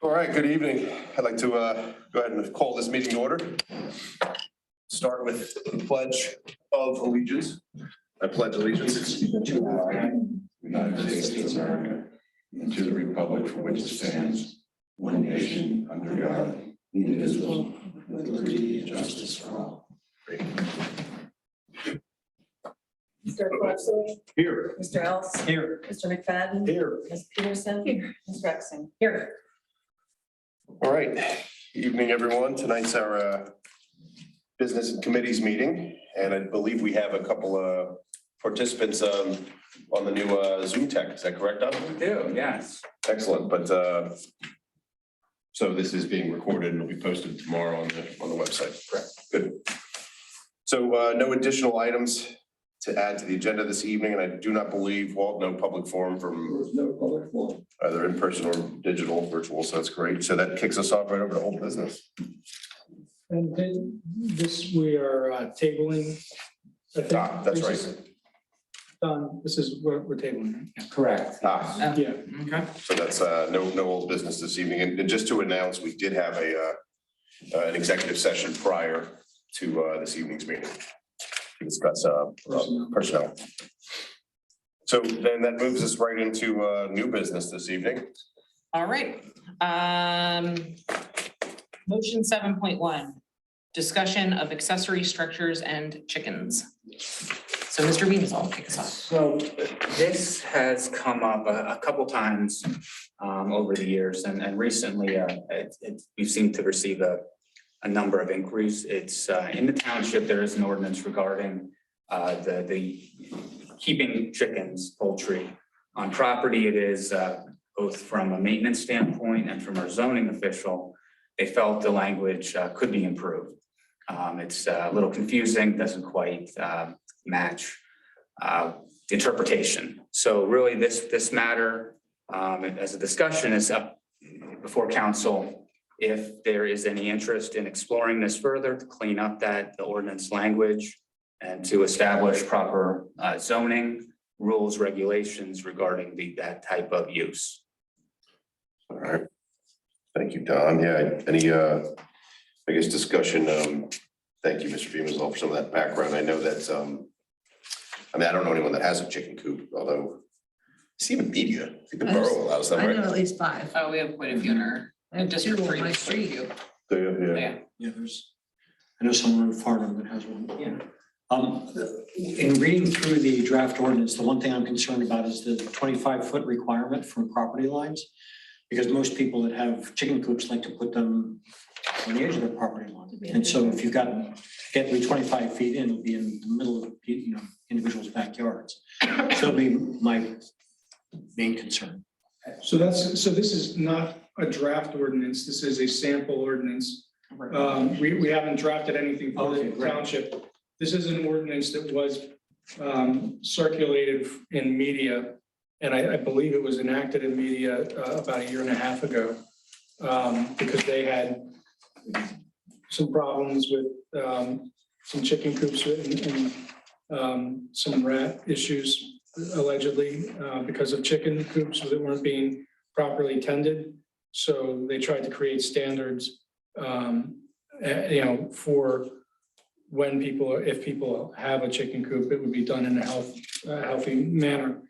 All right, good evening. I'd like to go ahead and call this meeting to order. Start with the pledge of allegiance. I pledge allegiance to the United States of America and to the republic for which it stands, one nation, under God, indivisible, with liberty and justice for all. Great. Mr. Wexler? Here. Mr. Else? Here. Mr. McFadden? Here. Ms. Peterson? Here. Ms. Rexing? Here. All right, evening, everyone. Tonight's our business and committees meeting, and I believe we have a couple of participants on the new Zoom tech. Is that correct, Don? We do, yes. Excellent, but so this is being recorded and will be posted tomorrow on the website. Correct. Good. So no additional items to add to the agenda this evening, and I do not believe, Walt, no public forum from No public forum. either in person or digital, virtual, so that's great. So that kicks us off right over to old business. And then this, we are tabling. I think That's this right. is done. This is what we're tabling. Right? Correct. Ah, Yeah. Okay. so that's no old business this evening. And just to announce, we did have an executive session prior to this evening's meeting to discuss personnel. So then that moves us right into new business this evening. All right. Motion 7.1, discussion of accessory structures and chickens. So Mr. Beams, I'll kick us off. So this has come up a couple times over the years, and recently we seem to receive a number of inquiries. It's in the township, there is an ordinance regarding the keeping chickens, poultry on property. It is both from a maintenance standpoint and from our zoning official. They felt the language could be improved. It's a little confusing, doesn't quite match interpretation. So really this matter as a discussion is up before council. If there is any interest in exploring this further to clean up the ordinance language and to establish proper zoning rules, regulations regarding that type of use. All right. Thank you, Don. Yeah, any, I guess discussion, thank you, Mr. Beams, for some of that background. I know that, I mean, I don't know anyone that has a chicken coop, although it's even media. I think the borough allows them, I know right? at least 5. Oh, we have quite a few in our I have District 2 on 3. my street. Yeah. Yeah, I know someone in Farnham that has one. Yeah. In reading through the draft ordinance, the one thing I'm concerned about is the 25-foot requirement from property lines. Because most people that have chicken coops like to put them on the edge of their property line. And so if you've got to get to 25 feet in, it'll be in the middle of, individuals' backyards. So that'll be my main concern. So this is not a draft ordinance. This is a sample ordinance. We haven't drafted anything for the township. This is an ordinance that was circulated in media. And I believe it was enacted in media about 1.5 years ago because they had some problems with some chicken coops and some rat issues allegedly because of chicken coops that weren't being properly tended. So they tried to create standards, for when if people have a chicken coop, it would be done in a healthy manner.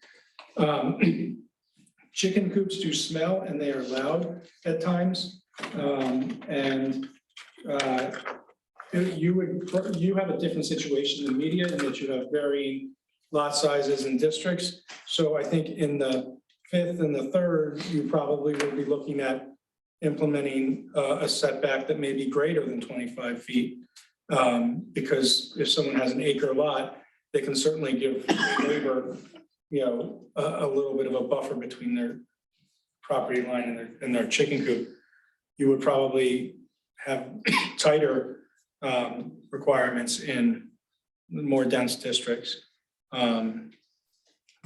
Chicken coops do smell and they are loud at times. You have a different situation in media in that you have varying lot sizes and districts. So I think in the 5th and the 3rd, you probably will be looking at implementing a setback that may be greater than 25 feet. Because if someone has an acre lot, they can certainly give neighbor a little bit of a buffer between their property line and their chicken coop. You would probably have tighter requirements in more dense districts.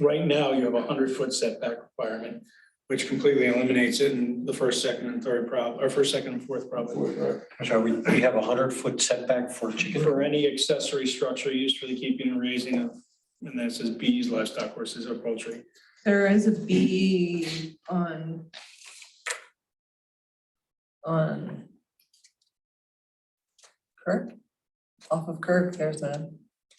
Right now, you have a 100-foot setback requirement, which completely eliminates it in the first, second, and third problem, or first, second, and fourth problem. So we have a 100-foot setback for chicken. For any accessory structure used for the keeping and raising of, and that says bees, livestock, horses, or poultry. There is a bee on On Kirk, off of Kirk, there's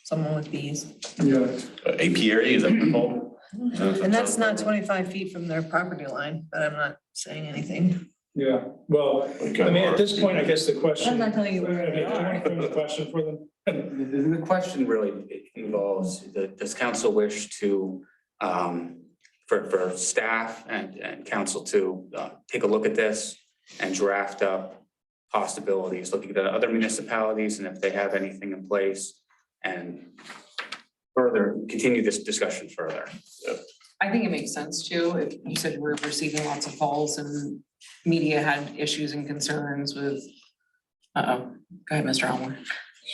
someone with bees. Yeah, Apiary, is that what it's called? And that's not 25 feet from their property line, but I'm not saying anything. yeah. Well, I mean, at this point, I guess the question. I'm not telling you where they Do you want to are. frame the question for them? The question really involves, does council wish to, for staff and council to take a look at this and draft up possibilities, looking at other municipalities and if they have anything in place and further, continue this discussion further. I think it makes sense too, if you said we're receiving lots of calls and media had issues and concerns with. Go ahead, Mr. Elmore.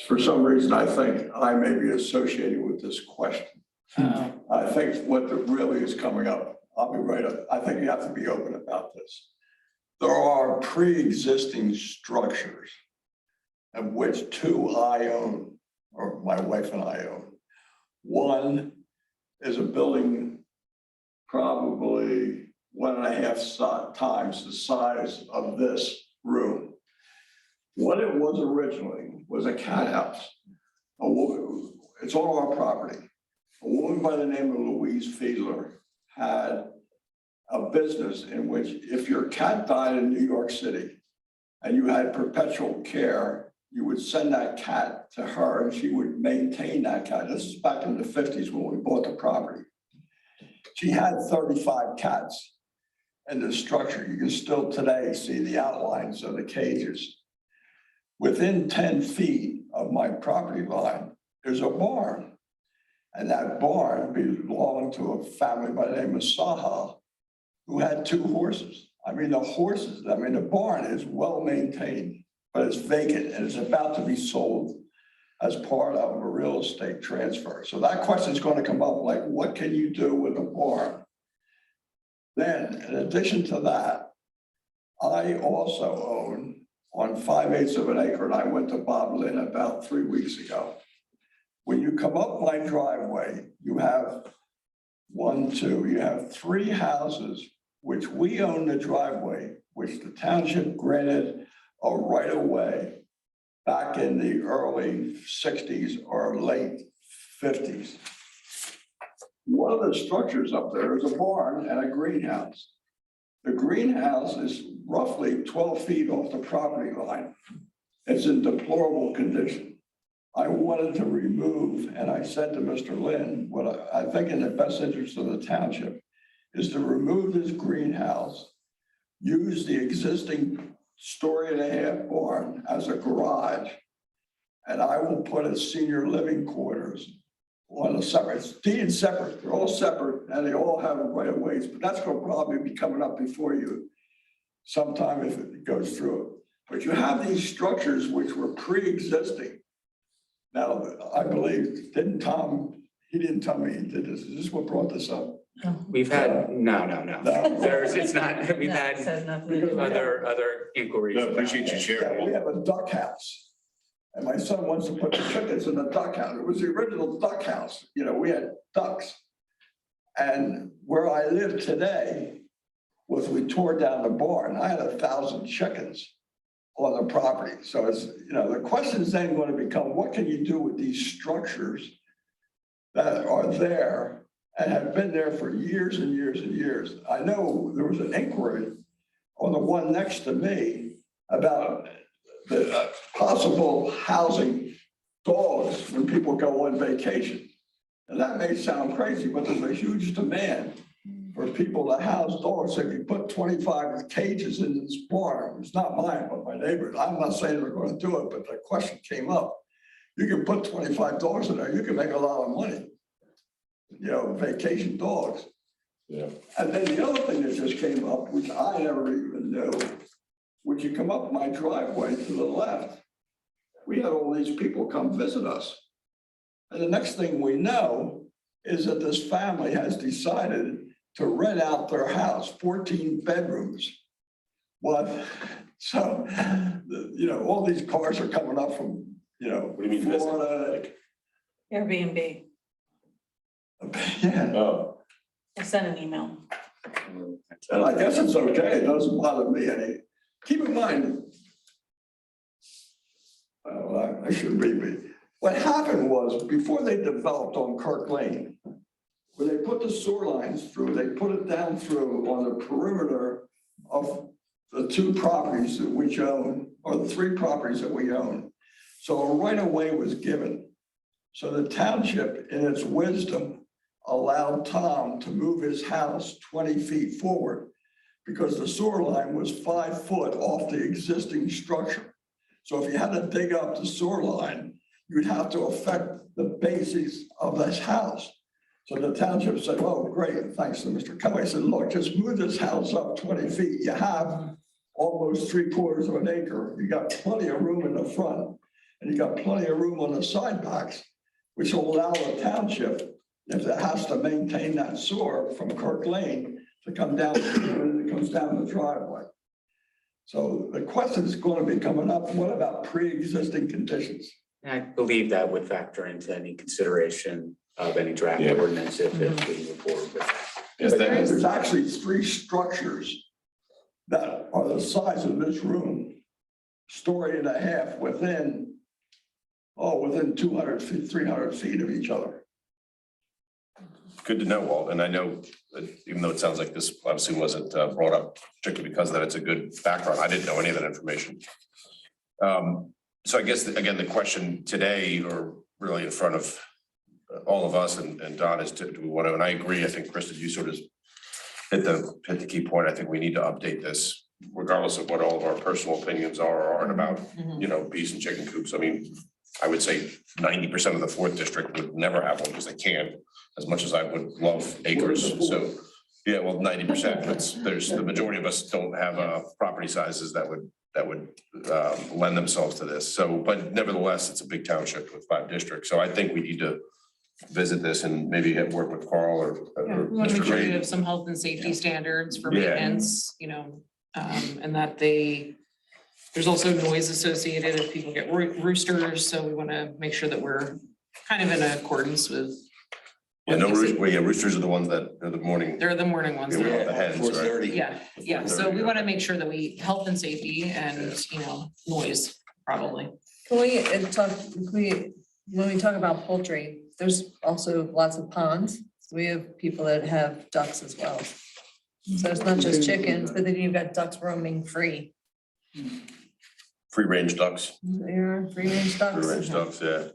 For some reason, I think I may be associated with this question. I think what really is coming up, I'll be right up, I think you have to be open about this. There are pre-existing structures of which two I own, or my wife and I own. One is a building probably 1.5 times the size of this room. What it was originally was a cat house. It's on our property. A woman by the name of Louise Fiedler had a business in which if your cat died in New York City and you had perpetual care, you would send that cat to her and she would maintain that cat. This is back in the 50s when we bought the property. She had 35 cats in the structure. You can still today see the outlines of the cages. Within 10 feet of my property line, there's a barn. And that barn belonged to a family by the name of Saha, who had 2 horses. I mean, the barn is well maintained, but it's vacant and it's about to be sold as part of a real estate transfer. So that question is going to come up, like, what can you do with a barn? Then, in addition to that, I also own on 5/8 of an acre, and I went to Bob Lynn about 3 weeks ago. When you come up my driveway, you have you have 3 houses, which we own the driveway, which the township granted a right of way back in the early 60s or late 50s. One of the structures up there is a barn and a greenhouse. The greenhouse is roughly 12 feet off the property line. It's in deplorable condition. I wanted to remove, and I said to Mr. Lynn, what I think in the best interest of the township is to remove this greenhouse, use the existing 1.5-story barn as a garage, and I will put a senior living quarters on a separate, it's deeded separate, they're all separate and they all have right of ways, but that's going to probably be coming up before you sometime if it goes through it. But you have these structures which were pre-existing. Now, I believe, didn't Tom, he didn't tell me he did this. Is this what brought this up? We've had, no. No. It's not, we've No, it had says nothing to do with it. other inquiries. No, appreciate you Yeah, sharing. we have a duck house. And my son wants to put the chickens in the duck house. It was the original duck house. You know, we had ducks. And where I live today was we tore down the barn. I had 1,000 chickens on the property. So it's, you know, the question is then going to become, what can you do with these structures that are there and have been there for years and years and years? I know there was an inquiry on the one next to me about the possible housing dogs when people go on vacation. And that may sound crazy, but there's a huge demand for people to house dogs. If you put 25 cages in this barn, it's not mine, but my neighbor's. I'm not saying they're going to do it, but the question came up. You can put 25 dogs in there, you can make a lot of money. You know, vacation dogs. Yeah. And then the other thing that just came up, which I never even knew, when you come up my driveway to the left, we had all these people come visit us. And the next thing we know is that this family has decided to rent out their house, 14 bedrooms. What? So, you know, all these cars are coming up from, you know, What do you mean Florida. Airbnb. Yeah, Oh. I sent an email. and I guess it's okay. It doesn't bother me any. keep in mind, well, I should read. What happened was, before they developed on Kirk Lane, when they put the sewer lines through, they put it down through on the perimeter of the two properties that we own, or the three properties that we own. So a right of way was given. So the township, in its wisdom, allowed Tom to move his house 20 feet forward because the sewer line was 5 foot off the existing structure. So if you had to dig up the sewer line, you'd have to affect the bases of this house. So the township said, oh, great, thanks to Mr. Kelly. I said, look, just move this house up 20 feet. You have almost 3/4 of an acre. You got plenty of room in the front and you got plenty of room on the side backs, which will allow the township, if it has to maintain that sewer from Kirk Lane, to come down when it comes down the driveway. So the question is going to be coming up, what about pre-existing conditions? I believe that would factor into any consideration of any draft Yeah. ordinance if we move forward with that. Is that, There's actually 3 structures that are the size of this room, 1.5 stories within 200 feet, 300 feet of each other. good to know, Walt, and I know that even though it sounds like this obviously wasn't brought up particularly because of that, it's a good background. I didn't know any of that information. So I guess, again, the question today, or really in front of all of us and Don, is do we want to, and I agree, I think, Kristen, you sort of hit the key point. I think we need to update this regardless of what all of our personal opinions are or aren't about, you know, bees and chicken coops. I mean, I would say 90% of the 4th district would never have one because they can't, as much as I would love acres. So, yeah, well, 90%, but there's the majority of us don't have property sizes that would lend themselves to this. So, but nevertheless, it's a big township with 5 districts. So I think we need to visit this and maybe work with Carl or We want to Mr. make sure you Gray. have some health and safety standards for Yeah. maintenance, you know, and that there's also noise associated if people get roosters, so we want to make sure that we're kind of in accordance with. Yeah, no, roosters are the ones that are the morning. They're the morning ones. Yeah, we that- want the hens, right? 4:30. Yeah, so we want to make sure that we, health and safety and, you know, noise, probably. Can we when we talk about poultry, there's also lots of ponds. We have people that have ducks as well. So it's not just chickens, but then you've got ducks roaming free. Free range ducks, They're free range ducks. free range ducks, yeah.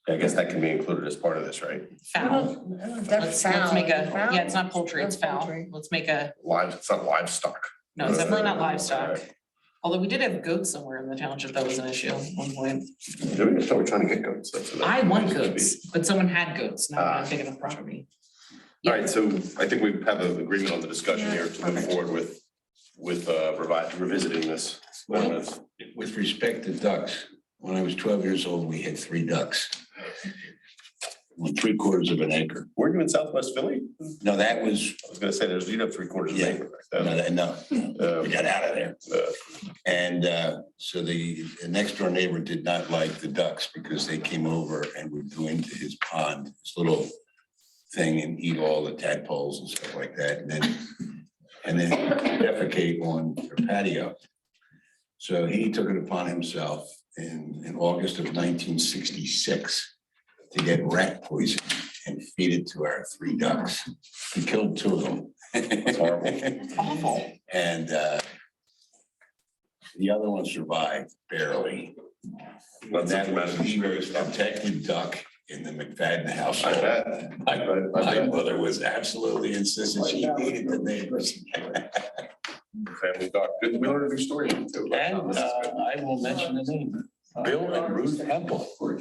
I guess that can be included as part of this, right? Fowl. That's Let's make fowl. a, Fowl? yeah, it's not poultry, it's That's fowl. poultry. Let's make a, Live, it's not livestock. no, it's definitely not livestock. Alright. Although we did have goats somewhere in the township, that was an issue at one point. Maybe that's why we're trying to get goats. That's what I that want used to be. goats, but someone had goats, not on Ah. a big enough property. All right, so I think we have an agreement on the discussion here to move forward with revisiting this. ordinance. With respect to ducks, when I was 12 years old, we had 3 ducks. On 3/4 of an acre. Weren't you in Southwest Philly? No, that was, I was gonna say, you'd have 3/4 of an acre back then. no, we got out of there. Uh, And so the next door neighbor did not like the ducks because they came over and would go into his pond, this little thing, and eat all the tadpoles and stuff like that. And then defecate on their patio. So he took it upon himself in August of 1966 to get rat poison and feed it to our 3 ducks. He killed 2 of them. That's horrible. Awful. And the other one survived barely. That's That a was tremendous the experience. most protected duck in the McFadden I household. bet. My mother was absolutely insistent she hated the neighbors. Family dog. Good, we learned a new story too. And I will mention the name, Bill and Ruth Hempel. There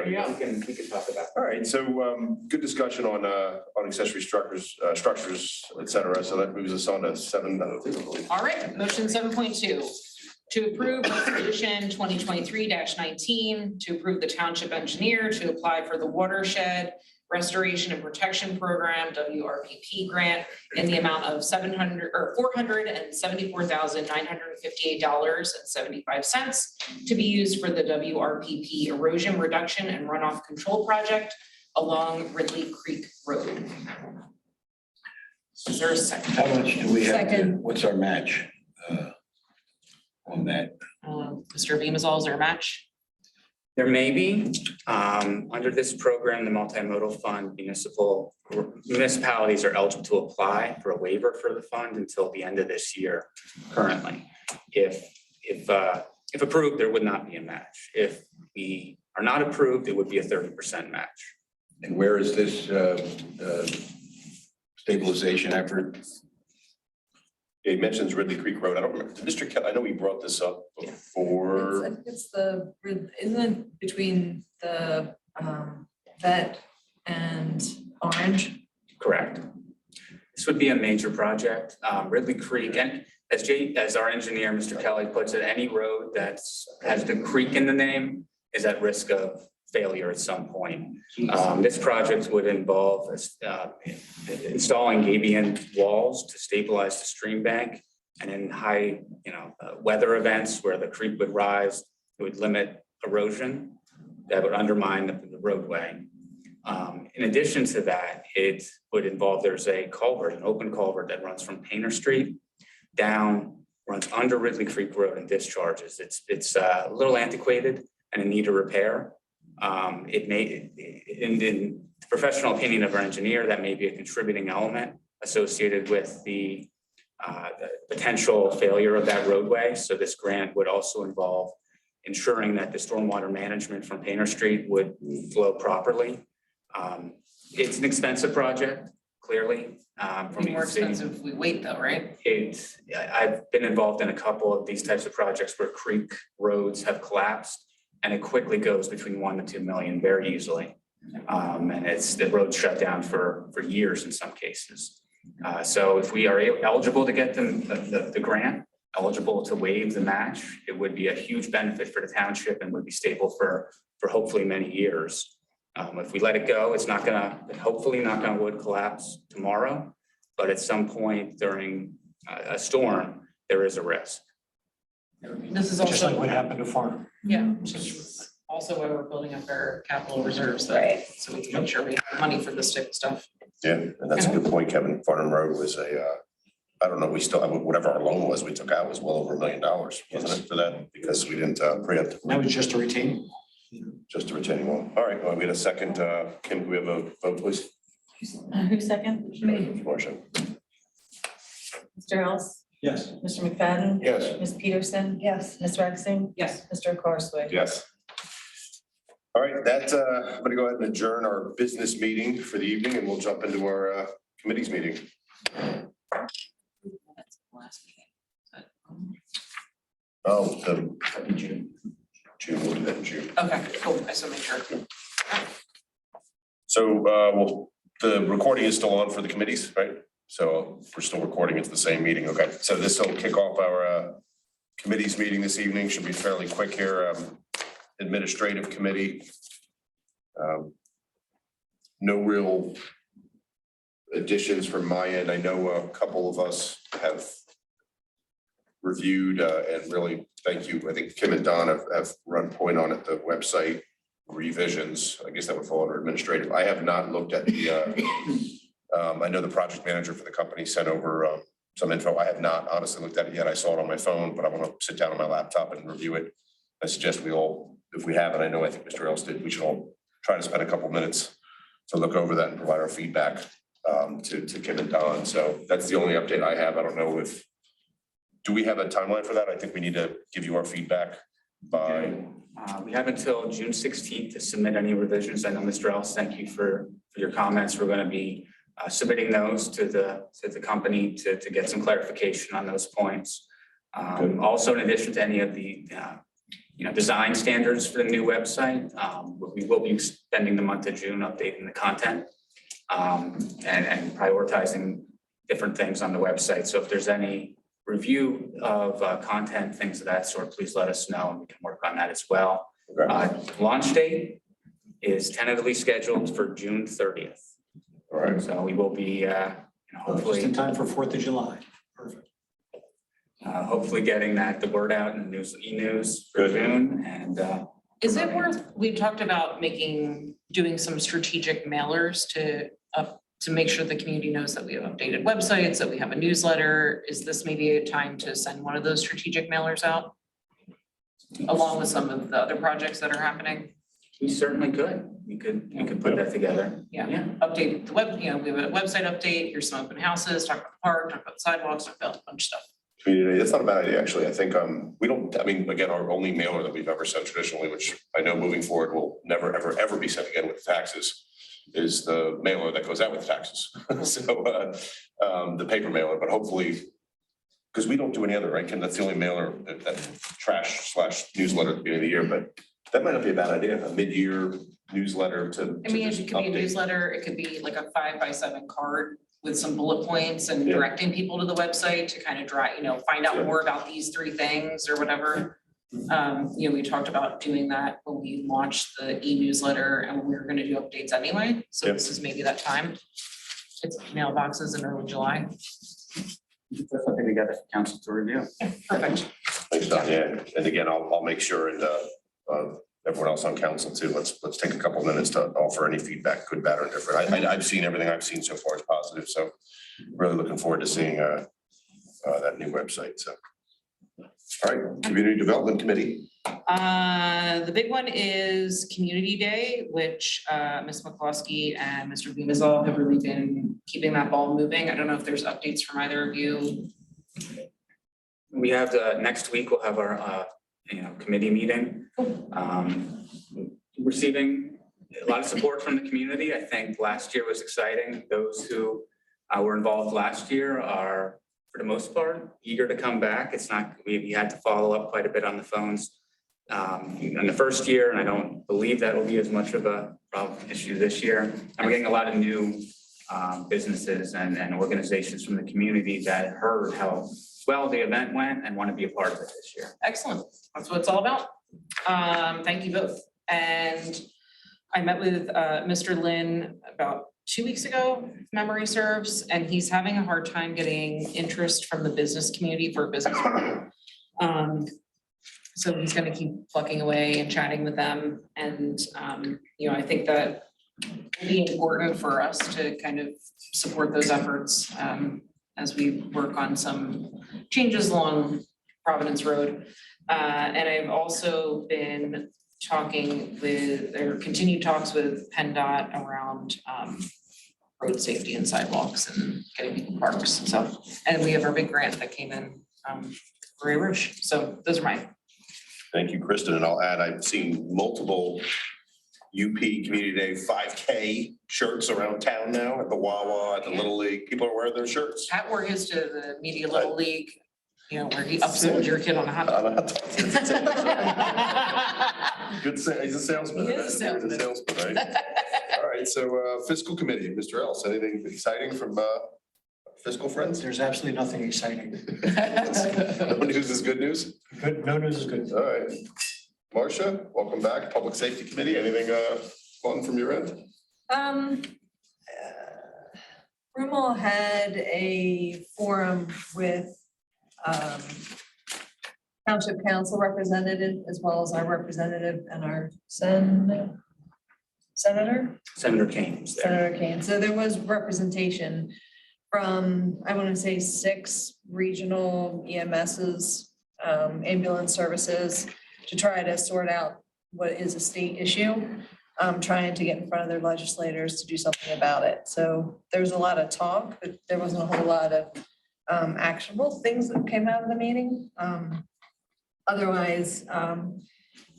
you go. We can talk about. All right, so good discussion on accessory structures, et cetera. So that moves us on to 7. All right, motion 7.2. To approve resolution 2023-19, to approve the township engineer to apply for the watershed restoration and protection program, WRPP grant, in the amount of $474,958.75 to be used for the WRPP erosion reduction and runoff control project along Ridley Creek Road. Is there a second? How much do we have? Second. What's our match? on that. Mr. Beamazal, is there a match? There may be, under this program, the multimodal fund, municipalities are eligible to apply for a waiver for the fund until the end of this year currently. If approved, there would not be a match. If we are not approved, it would be a 30% match. And where is this stabilization effort? It mentions Ridley Creek Road. I don't remember, Mr. Kelly, I know we brought this up before. I think it's isn't it between the, Vet and Orange? Correct. This would be a major project. Ridley Creek, and as our engineer, Mr. Kelly puts it, any road that has the creek in the name is at risk of failure at some point. This project would involve installing gabion walls to stabilize the stream bank, and in high, weather events where the creek would rise, it would limit erosion that would undermine the roadway. In addition to that, it would involve, there's a culvert, an open culvert that runs from Painter Street down, runs under Ridley Creek Road and discharges. It's a little antiquated and in need of repair. It may, in the professional opinion of our engineer, that may be a contributing element associated with the potential failure of that roadway. So this grant would also involve ensuring that the stormwater management from Painter Street would flow properly. It's an expensive project, clearly. It'd be more expensive if we wait though, right? I've been involved in a couple of these types of projects where creek roads have collapsed, and it quickly goes between 1 to 2 million very easily. And the road shut down for years in some cases. So if we are eligible to get the grant, eligible to waive the match, it would be a huge benefit for the township and would be stable for hopefully many years. If we let it go, it's not gonna, hopefully knock on wood, collapse tomorrow, but at some point during a storm, there is a risk. This is Just like also, what happened to Farm. yeah, also why we're building up our capital reserves, though, so we can make sure we have money for this type of stuff. Yeah, and that's a good point, Kevin. Farnham Road was I don't know, we still have, whatever our loan was, we took out was well over $1 million, wasn't it, for that? Because we didn't preempt. That was just a retaining. Just a retaining wall. All right, well, we had a second. Kim, do we have a vote, please? Who second? Me. Motion. Mr. Ellis? Yes. Mr. McFadden? Yes. Ms. Peterson? Yes. Ms. Rexing? Yes. Mr. Carsway? Yes. All right, I'm gonna go ahead and adjourn our business meeting for the evening, and we'll jump into our committees meeting. Oh, June. We'll do that in June. Okay, cool, I just want to make sure. So, well, the recording is still on for the committees, right? So we're still recording. It's the same meeting. Okay, so this will kick off our committees meeting this evening. Should be fairly quick here. Administrative committee. No real additions from my end. I know a couple of us have reviewed and really thank you. I think Kim and Don have run point on it, the website revisions. I guess that would fall under administrative. I have not looked at the, I know the project manager for the company sent over some info. I have not honestly looked at it yet. I saw it on my phone, but I want to sit down on my laptop and review it. I suggest we all, if we haven't, I know I think Mr. Ellis did, we should all try to spend a couple minutes to look over that and provide our feedback to Kim and Don. So that's the only update I have. I don't know if, do we have a timeline for that? I think we need to give you our feedback by. We have until June 16th to submit any revisions. I know Mr. Ellis, thank you for your comments. We're going to be submitting those to the company to get some clarification on those points. Also, in addition to any of the design standards for the new website, we will be spending the month of June updating the content and prioritizing different things on the website. So if there's any review of content, things of that sort, please let us know and we can work on that as well. Launch date is tentatively scheduled for June 30th. All right. So we will be hopefully Just in time for 4th of July. Perfect. Hopefully getting the word out in the e-news for June. And Is it worth, we talked about doing some strategic mailers to to make sure the community knows that we have updated websites, that we have a newsletter. Is this maybe a time to send one of those strategic mailers out? Along with some of the other projects that are happening? We certainly could. We could put that together. Yeah, Yeah. update the web, you know, we have a website update, here's some open houses, talk about the park, talk about sidewalks, talk about a bunch of stuff. Community, that's not a bad idea, actually. I think, we don't, I mean, again, our only mailer that we've ever sent traditionally, which I know moving forward will never, ever, ever be sent again with taxes, is the mailer that goes out with taxes. So, the paper mailer, but hopefully, because we don't do any other, right, Ken? That's the only mailer, that trash/newsletter at the beginning of the year, but that might not be a bad idea, a mid-year newsletter to. I mean, just it could be a update. newsletter, it could be like a 5x7 card with some bullet points and Yeah. directing people to the website to kind of drive, you know, find out Yeah. more about these 3 things or whatever. You know, we talked about doing that when we launched the e-newsletter and we were gonna do updates anyway, so Yeah. this is maybe that time. It's mailboxes in early July. Put something together for council to review. Perfect. Thanks, Don, yeah, and again, I'll make sure and, everyone else on council too, let's take a couple minutes to offer any feedback, good, bad, or different. I've seen everything I've seen so far is positive, so really looking forward to seeing, that new website, so. All right, Community Development Committee, The big one is Community Day, which Ms. McCloskey and Mr. Beamazal have really been keeping that ball moving. I don't know if there's updates from either of you. We have next week, we'll have our, committee meeting. Receiving a lot of support from the community. I think last year was exciting. Those who were involved last year are, for the most part, eager to come back. It's not, we had to follow up quite a bit on the phones in the first year, and I don't believe that will be as much of a problem issue this year. And we're getting a lot of new businesses and organizations from the community that heard how well the event went and want to be a part of it this year. Excellent. That's what it's all about. Thank you both. And I met with Mr. Lin about 2 weeks ago, if memory serves, and he's having a hard time getting interest from the business community for a business. So he's gonna keep plugging away and chatting with them. And, you know, I think that will be important for us to kind of support those efforts as we work on some changes along Providence Road. And I've also been talking with, or continued talks with PennDOT around road safety and sidewalks and getting people parks. So, and we have our big grant that came in for a Rouge. So those are mine. thank you, Kristen, and I'll add, I've seen multiple UP Community Day 5K shirts around town now at the Wawa, at the Little League, people are wearing their shirts. Pat wore his to the Media Little League, you know, where he upsold your kid on a hot dog. Good, he's a salesman. He is a salesman. He's a salesman, right? All right, so fiscal committee, Mr. Ellis, anything exciting from fiscal friends? There's absolutely nothing exciting. No news is good news? Good, no news is good. All right. Marcia, welcome back. Public Safety Committee, anything fun from your end? Rummel had a forum with Township Council representative as well as our representative and our Senator. Senator Kane was there. Senator Kane. So there was representation from, I want to say 6 regional EMSs, ambulance services, to try to sort out what is a state issue, trying to get in front of their legislators to do something about it. So there's a lot of talk, but there wasn't a whole lot of actionable things that came out of the meeting. Otherwise,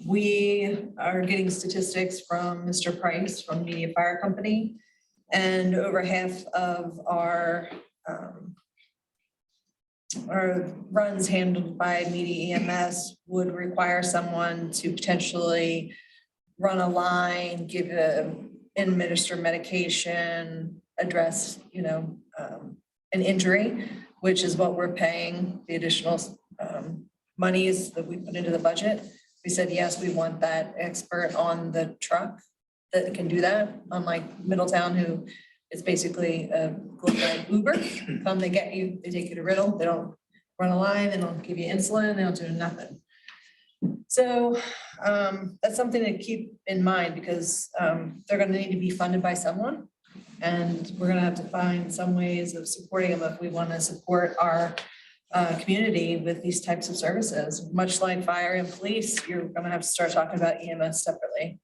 we are getting statistics from Mr. Price from Media Fire Company, and over half of our runs handled by Media EMS would require someone to potentially run a line, administer medication, address, an injury, which is what we're paying the additional monies that we put into the budget. We said, yes, we want that expert on the truck that can do that, unlike Middletown, who is basically a glorified Uber. Come, they get you, they take you to Riddle, they don't run a line, they don't give you insulin, they don't do nothing. So that's something to keep in mind because they're gonna need to be funded by someone. And we're gonna have to find some ways of supporting them if we want to support our community with these types of services. Much like fire and police, you're gonna have to start talking about EMS separately.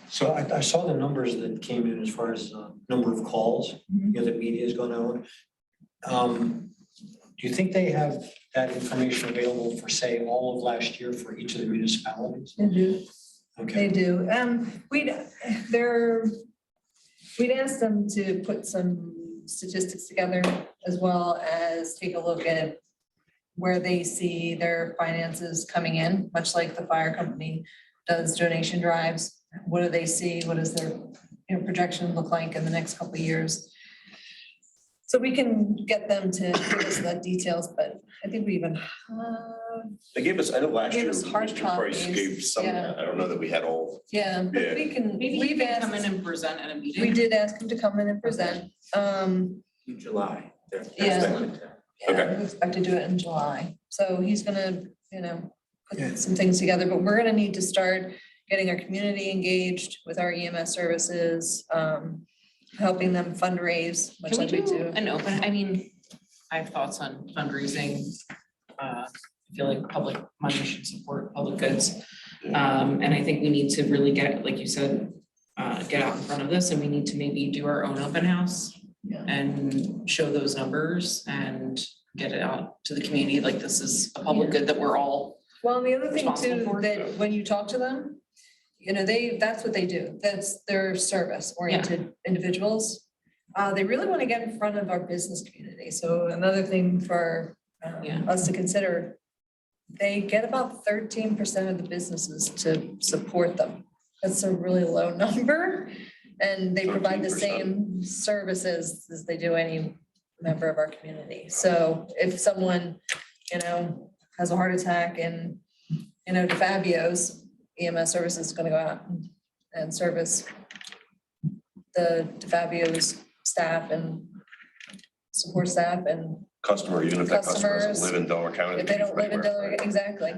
So I saw the numbers that came in as far as number of calls, Mhm. the media is going out. Do you think they have that information available for, say, all of last year for each of the municipalities? They do. Okay. They do. We'd ask them to put some statistics together as well as take a look at where they see their finances coming in, much like the fire company does donation drives. What do they see? What does their projection look like in the next couple of years? So we can get them to give us the details, but I think we even They gave us, I know last Gave year, us hard Mr. Price copies, gave some, yeah. I don't know that we had all. yeah, but Yeah. we can, Maybe you we've can come in asked, and present at a meeting. we did ask him to come in and present. In July. Yeah. Okay. Yeah, we expect to do it in July. So he's gonna, Yeah. put some things together, but we're gonna need to start getting our community engaged with our EMS services, helping them fundraise, much Can we like we do do. an open, I mean, I have thoughts on fundraising. I feel like public money should support public goods. And I think we need to really get, like you said, get out in front of this, and we need to maybe do our own open house Yeah. and show those numbers and get it out to the community, like this is a public good that we're all, Well, and the other thing Responsible too, for. that when you talk to them, that's what they do. That's their service oriented individuals. They really want to get in front of our business community. So another thing for Yeah. us to consider, they get about 13% of the businesses to support them. That's a really low number. And they provide the 13%. same services as they do any member of our community. So if someone, has a heart attack and, DeFabio's EMS service is gonna go out and service the DeFabio's staff and support staff, and Customer, even if that customer doesn't Customers, live in Delaware County. if they don't live in anywhere, Delaware, exactly.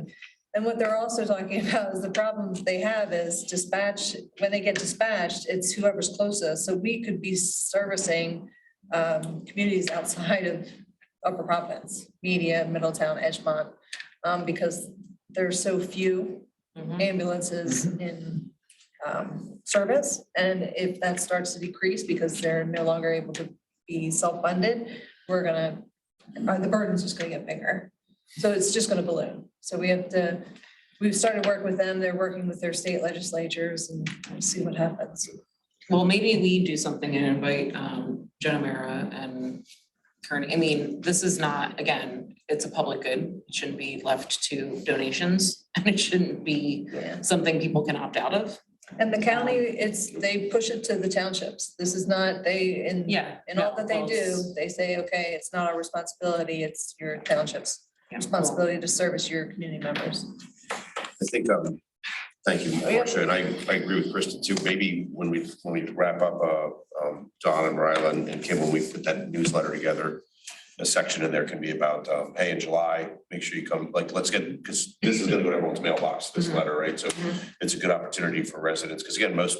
And what they're also talking about is the problem they have is dispatch, when they get dispatched, it's whoever's closest. So we could be servicing communities outside of Upper Providence, Media, Middletown, Edgemont, because there's so few ambulances in service. And if that starts to decrease because they're no longer able to be self-funded, the burden's just gonna get bigger. So it's just gonna balloon. So we've started work with them. They're working with their state legislatures, and we'll see what happens. well, maybe we do something and invite Jen O'Mara and Kearney. I mean, this is not, again, it's a public good. It shouldn't be left to donations, and it shouldn't be Yeah. something people can opt out of. And the county, they push it to the townships. This is not, Yeah. in all that they no, well, do, it's- they say, okay, it's not our responsibility, it's your township's yeah, responsibility to service your community members. I think, thank you, Marcia, and I agree with Kristen too. Maybe when we wrap up, Don and Ryla and Kim, when we put that newsletter together, a section in there can be about, hey, in July, make sure you come, let's get, because this is gonna go to everyone's mailbox, this Mhm. letter, right? So it's a good opportunity for residents, because again, most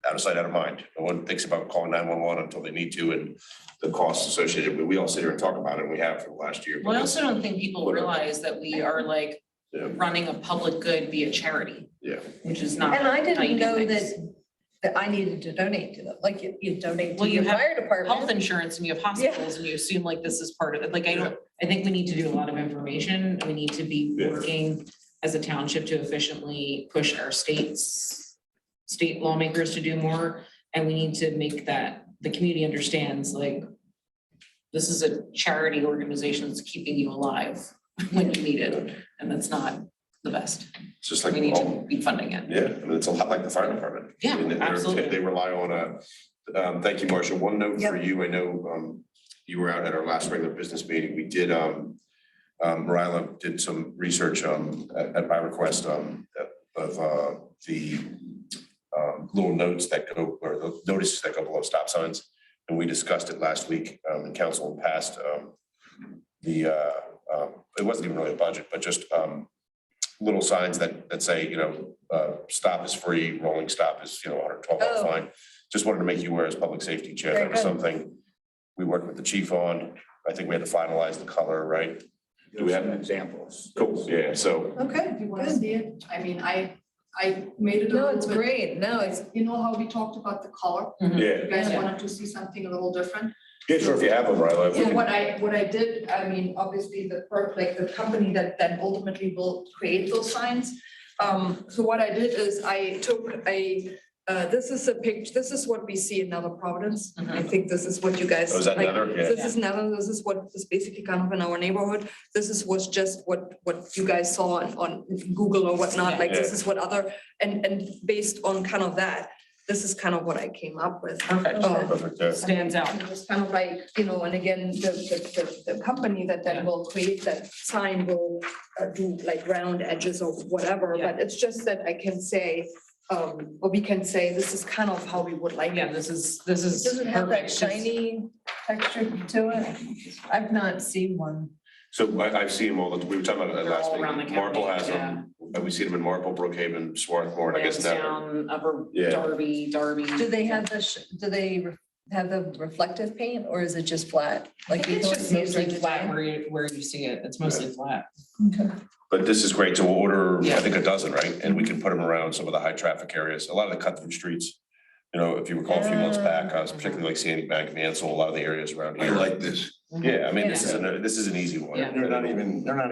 out of sight, out of mind. No one thinks about calling 911 until they need to, and the costs associated, but we all sit here and talk about it, and we have for the last year. but Well, I it's- also don't think people realize that we are like Yeah. running a public good via charity, Yeah, which is not. And I how you didn't do know things. that I needed to donate to them, like you donate to Well, you your have fire Health department. insurance and you have hospitals and you assume like this is part of it. Like, I think we need to do a lot of information. We need to be Yeah. working as a township to efficiently push our state lawmakers to do more. And we need to make that the community understands, like, this is a charity organization that's keeping you alive when you need it. And that's not the best. it's just like. We need to be funding it. Yeah, I mean, it's a lot like the fire department. Yeah, I mean, absolutely. They rely on thank you, Marcia. One note for Yep. you, I know, you were out at our last regular business meeting. We did, Ryla did some research, at my request, of the little notes that go, or the notices that go below stop signs. And we discussed it last week, in council and passed, it wasn't even really a budget, but just, little signs that say, stop is free, rolling stop is, $112 Oh. fine. just wanted to make you aware as public safety chair, Very that was good. something we worked with the chief on. I think we had to finalize the color, right? Do we have Some examples? Cool, yeah, so, Okay, If you want to good. see it, I mean, I made it a No, little it's bit. great. No, it's, You know how we talked about the color? yeah, You guys Yeah. wanted to see something a little different? yeah, sure, if you have them, Ryla. if we So can- what I did, I mean, obviously the company that then ultimately will create those signs. So what I did is I took this is a picture, this is what we see in Nether Providence. I think this is what you guys. Oh, is that like, Nether? Yeah. This is Nether, this is what is basically kind of in our neighborhood. This is was just what you guys saw on Google or whatnot, like this Yeah. is what other, and based on kind of that, this is kind of what I came up with. Perfect. Perfect, yeah. Stands out. And it was kind of like, and again, the company that then will create that sign will do like round edges or whatever, Yeah. but it's just that I can say, or we can say, this is kind of how we would like Yeah, it. this is does it have that perfect. shiny texture to it? I've not seen one. So I've seen them all, we were talking about it They're last all around week, the Marple county, has them, and we see them in Marple, Brookhaven, Swarthmore, and I guess Nether. Lansdowne, Upper Yeah. Darby. Do they have do they have the reflective paint or is it just flat? Like you It's don't just see it mostly during the flat day? where you see it. It's mostly flat. Okay. But this is great, so we'll order, I Yeah. think, a dozen, right? And we can put them around some of the high traffic areas, a lot of the cut through streets. You know, if you recall a few months back, I was particularly like Sandy Bank, Mansell, a lot of the areas around I here. like this. Yeah, I mean, this is an easy one. Yeah. They're not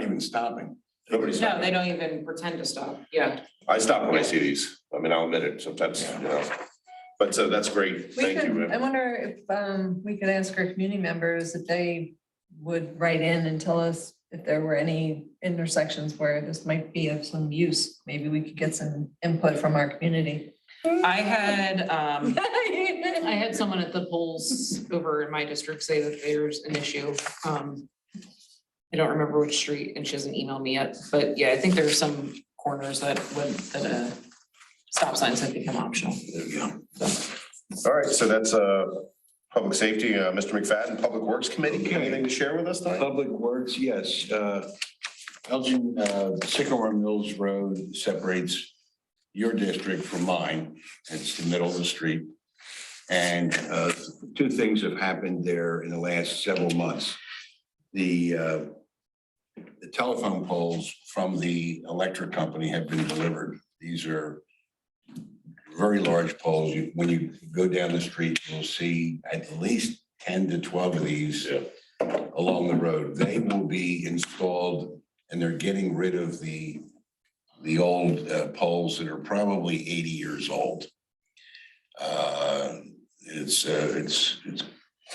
even stopping. Nobody's. No, they don't even pretend to stop. Yeah. I stop when I see these. I mean, I'll admit it sometimes, you know. But so that's great. We Thank you. could, I man. wonder if we could ask our community members if they would write in and tell us if there were any intersections where this might be of some use. Maybe we could get some input from our community. I had someone at the polls over in my district say that there's an issue. I don't remember which street and she hasn't emailed me yet, but yeah, I think there's some corners that stop signs have become optional. There you go. All right, so that's public safety, Mr. McFadden, Public Works Committee. Okay. Anything to share with us tonight? Public Works, yes. Elgin, Sycamore Mills Road separates your district from mine. It's the middle of the street. And two things have happened there in the last several months. The telephone poles from the electric company have been delivered. These are very large poles. When you go down the street, you'll see at least 10 to 12 of these Yeah. along the road. They will be installed and they're getting rid of the old poles that are probably 80 years old.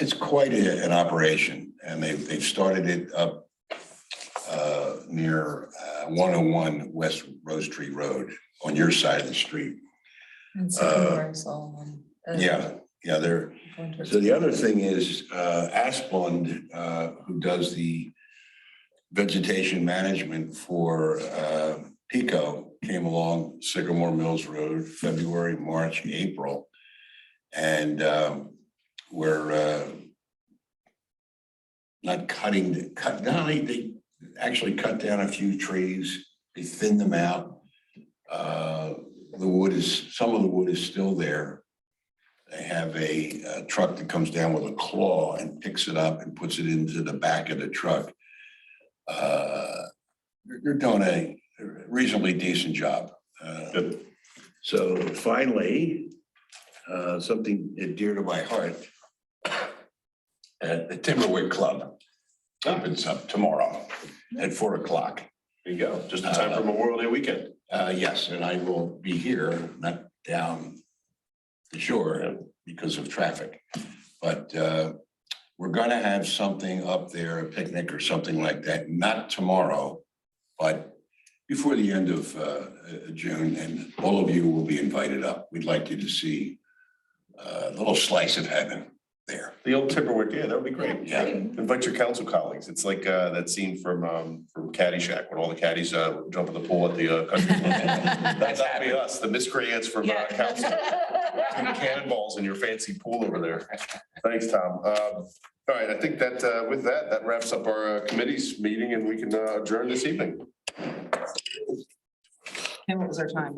It's quite an operation, and they've started it up near 101 West Rose Tree Road on your side of the street. And Sycamore and Solomon. Yeah, they're. So the other thing is, Asplund, who does the vegetation management for Pico, came along Sycamore Mills Road, February, March, April. And we're not down, they actually cut down a few trees, they thinned them out. Some of the wood is still there. They have a truck that comes down with a claw and picks it up and puts it into the back of the truck. They're doing a reasonably decent job. Good. So finally, something dear to my heart. The Timberwick Club opens up tomorrow at 4 o'clock. There you go, just in time for Memorial Day weekend. Yes, and I will be here, not down the shore because of traffic. But we're gonna have something up there, a picnic or something like that, not tomorrow, but before the end of June, and all of you will be invited up. We'd like you to see a little slice of heaven there. The old Timberwick, yeah, that would be great. Yeah. Invite your council colleagues. It's like that scene from Caddyshack, when all the caddies jump in the pool at the country club. That'd be us, the miscreants from council. Shooting cannonballs in your fancy pool over there. Thanks, Tom. All right, I think that with that wraps up our committee's meeting and we can adjourn this evening. And what was our time?